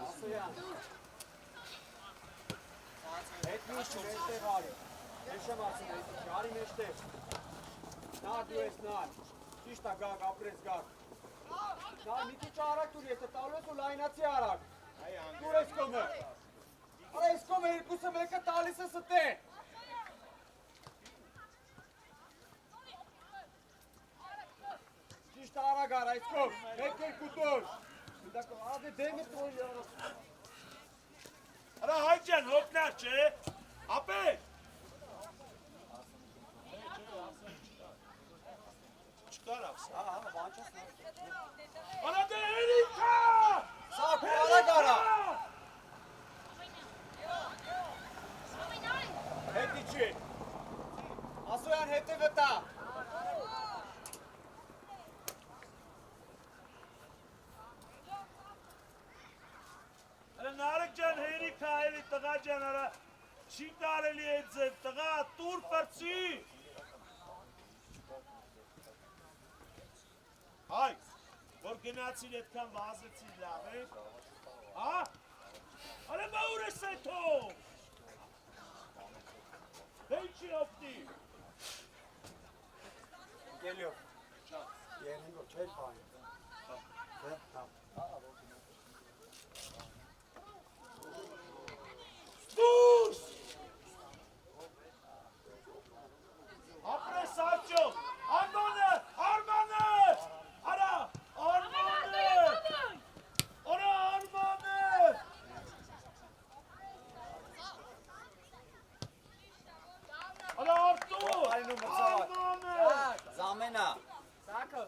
Ասոյան։ Հետ միշտ մեջտեղ արի, ես եմ ասում ես իչ, արի մեջտեղ, նար դու ես նար, ճիշտ է գակ, ապրես գակ, նար մի քիչ արակ դուր ես, տալու ես ու լայնացի արակ, դուր ես կոմը, արա ես կոմը երկուսը մեկը տալիս է ստե, ճիշտ արակ արա, ես կոմ, մեկ երկու դոր, ադե դեմի տրոյի արակ, Արա հայ ջան, հոգնար չէ, ապեր։ Չկար ասա։ վանչաս նար։ Արա դե հերիքա։ Սակ արակ արա։ Հետի չի։ Ասոյան հետի վտա։ Արա նարեկ ջան հերիքա էլի տղա ջան արա չի կարելի է ձև տղա տուր պրծի։ Հայ, որ գնացին էդքան վազեցին լավ է։ Հա? Արա բա ուր ես էթո։ Դե ինչի օգտի։ Գելիով։ Երինգով չել պային։ Հա։ Դուրս։ Ապրես արջո, Արմանը, Արմանը, արա, Արմանը, արա Արմանը, արա Արտուր, Արմանը, Զամենա։ Սակը։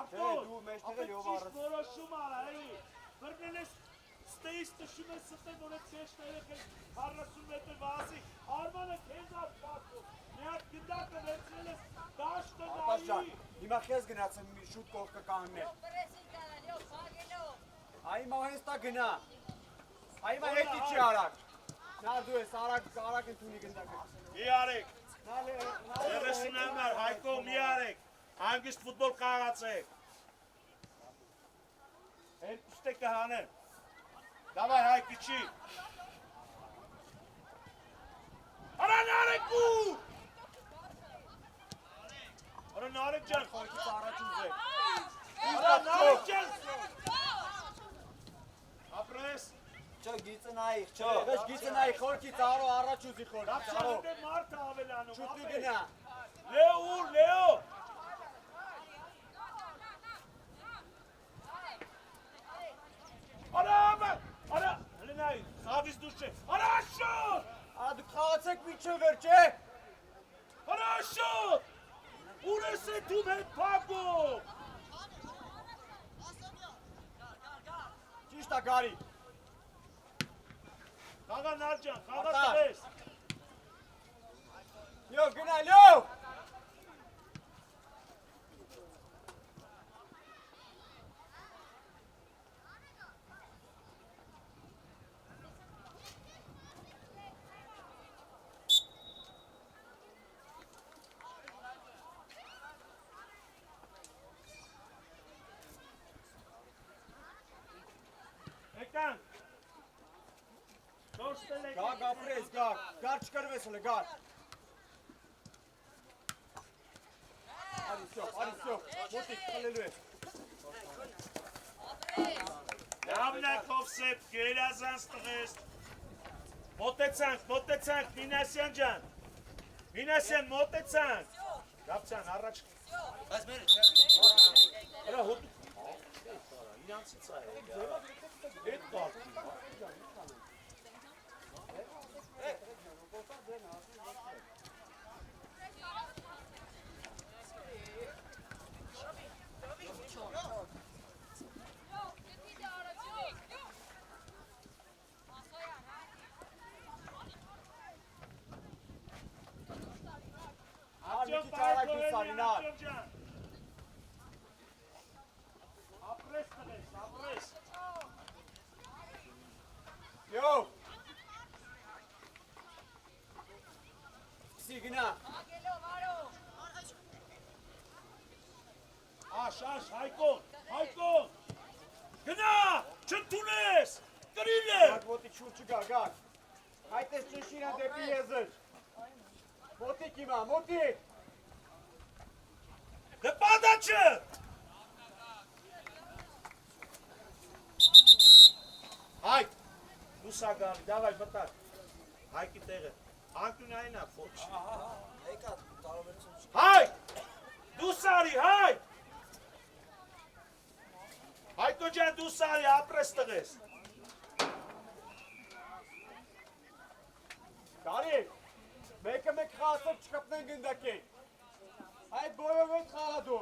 Արտուր, դու մեջտեղ էլ ով ճիշտ առած։ որոշում արա, էլի, բրգել ես ստեից տշում ես ստեն, որ ես քեշտ երեկ 40 մետր վազի, Արմանը քեզ ատպասում, մի հատ գնդակը վերցրել ես դաշտը Ապաշջան, նայի, հիմա քեզ գնացեմ շուտ կողքը կաններ։ Այ հիմա հենց տա գնա։ Այ հիմա հետի չի արակ։ Նար դու ես արակ ընդունի գնդակը։ մի արեք, 30 համար, Հայկո մի արեք, հանգիստ ֆուտբոլ կաղացեք, երկուստե կհանեմ, դավայ Հայկի չի, արա նարեք ու, արա նարեք ջան, Խորքից առաջ ուզեք։ արա նարեք ջան, ապրես, Չո գիծնայիք, չո։ Եղեշ գիծնայի խորքից արո առաջ ուզի խորքից դապշան արո։ դե մարդը ավելանում, Շուտի ապրես, գնա։ Լեո ուր, Լեո, արա, հլենայի, խավից դուր չէ, արա շոտ, Ա դուք խաղացեք միջը վերջ է։ արա շոտ, ուր ես էթում հետ պագով, Ճիշտ է գարի։ խաղա նարջան, խաղա Արտա։ տվես, Լյով գնա լյով։ եկան, դոշտել եք, Գակ ապրես գակ։ Գար չկրվես հլը գար։ Արի սյով, մոտիկ խլելու ես։ Լավնակով սետ, գերազանց տղես, մոտեցանք, Մինասյան ջան, Մինասյան մոտեցանք, գապցան առաջ, Բայց մեր չէ։ հրա հոտ, իրանցից է, էդ բարկի, Արինար։ Ապրես տղես, ապրես։ Յո։ Սիգնա։ Աշ, Հայկոն, Հայկոն։ Գնա, չընդունես, կրիլ է։ Գակ ոտի չուր չգա, գակ։ Այդ ես ճնշինա դեպի եզր։ Մոտիկ իմա, մոտիկ։ Դե պատաչը։ Հայկ, դու սագանի, դավայ մտար։ Հայկի տեղը, անկյունային է, ոչ։ Եկա տարբերություն չի։ Հայկ, դու սարի, հայկ։ Հայկո ջան, դու սարի, ապրես տղես։ Կարի, մեկը մեկ խաղացով չկպնեն գնդակի։ Այդ բոյով էտ խաղադու։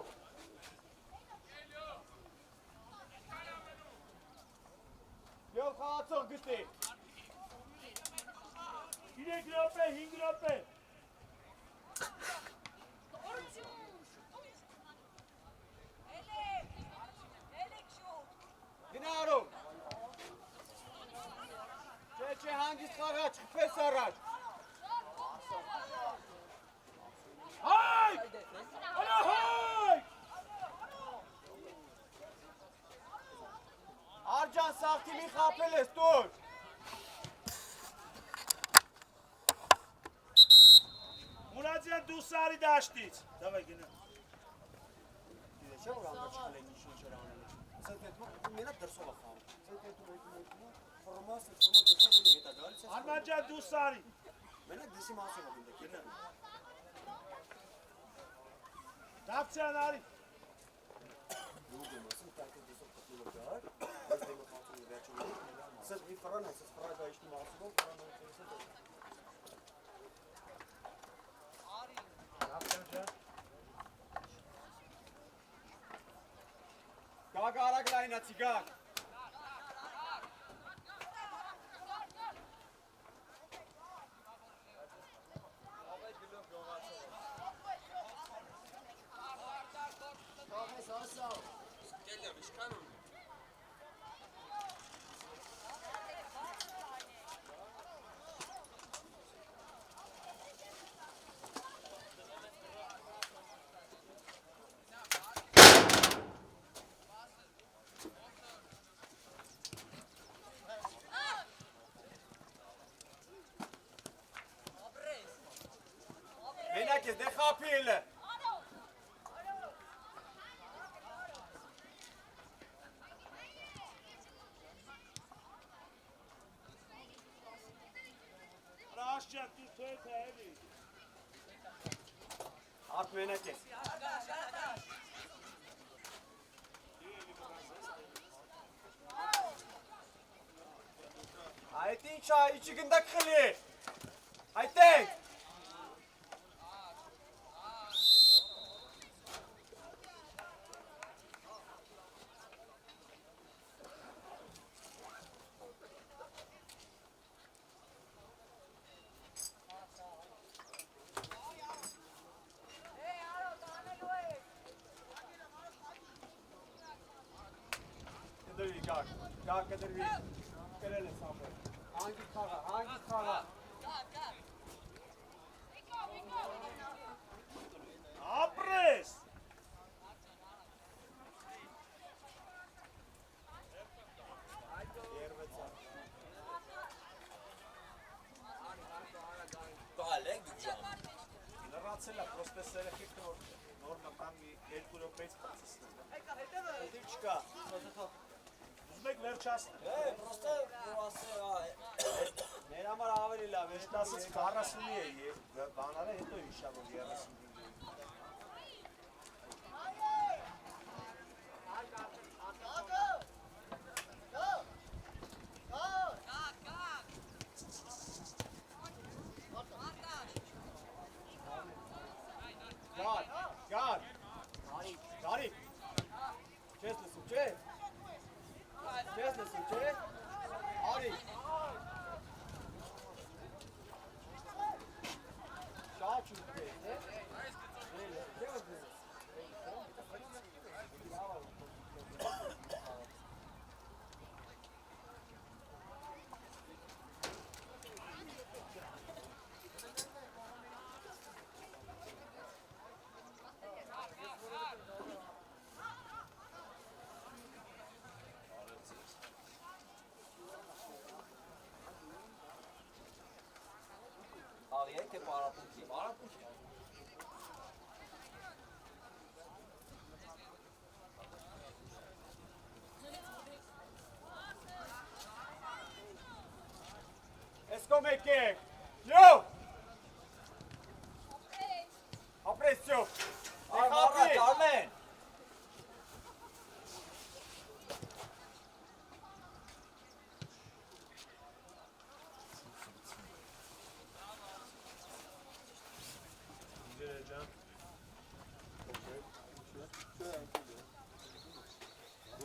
Յով խաղացող գտի։ 3 րոպե, 5 րոպե։ Գնարում։ Չէ, հանգիստ խաղաչ, խպես առաջ։ Հայկ, արա հայկ։ Արջան սաղ թիմի խապել ես տուր։ Մուրադյան դու սարի դաշտից։ Դավայ գնա։ Չէ, որ անգա չխել են ինչ էր անել։ Սենց հետում մենակ դրսով է խաղում։ Սենց հետում ֆորմաս դրսով ու հետա գալիս է։ Արման ջան դու սարի։ Մենակ դեսի մասով է գնդակ։ Գնա։ Դավցյան արի։ Սենց մի ֆրան է, սենց ֆրագա իշտի մասով, ֆրան է սենց։ Դավցյան ջան։ Գակ արագ լայնացի, գակ։ Մենակ ես, դե խապիլ է։ Ռաշջան դու թոյ թայելի։ Արդ մենակ ես։ Այդ ինչ է, իչի գնդակ խլի։ Այդենք։ Կդրվի, գակ, գակ կդրվի, կրել է սապը, հանգիստ խաղա, հանգիստ խաղա։ Ապրես։ Բալ եք դու ջան։ Լրացել է, պրոստե սերեխի նոր մտան մի 2 րոպեից պացիսնել։ Հետիվ չկա, Ուզում եք վերջացնել։ Պրոստը ասե մեր համար ավելի լավ է, 10-ից 40-ի է, բանարը հետո իշավոր 35-ի։ Գար, Գարի, չես լսում, չէ, չես լսում, չէ, արի, շատ չուտ է, չէ, թե պարապունքի։ Պարապունքի։ Esco mecche! Yo! Apprezio! Արմառաջ, Արմեն։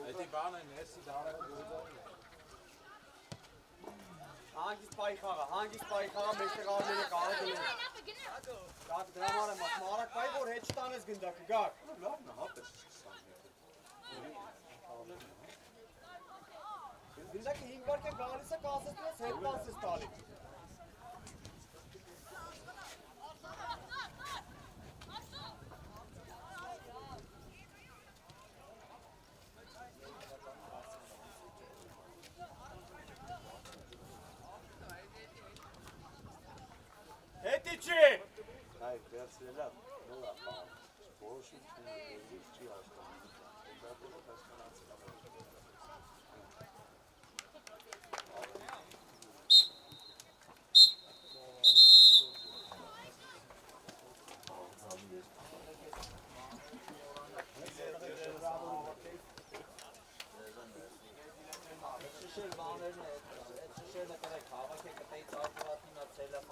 Эти բանը ներսի դարակը գործարի։ Հանգիստ պայի խաղա, մեջտեղ արմենը կարդելու։ Գակ դրա համար եմ ասում, արակ պայի, որ հետ չտանես գնդակը, գակ։ Լավն է, հապ է Գնդակը 5 վարք է գալիս է, կասեցնես, հետ տանս ես տալի։ Հետի չի։ Այ վերցրելա, նորա պահ, որոշում չի հասկանում, դատելով հասկանացել Շշեր բաներն է, այդ շշերն է կրեք, հավաք է կտեից արկրատին ա ծելա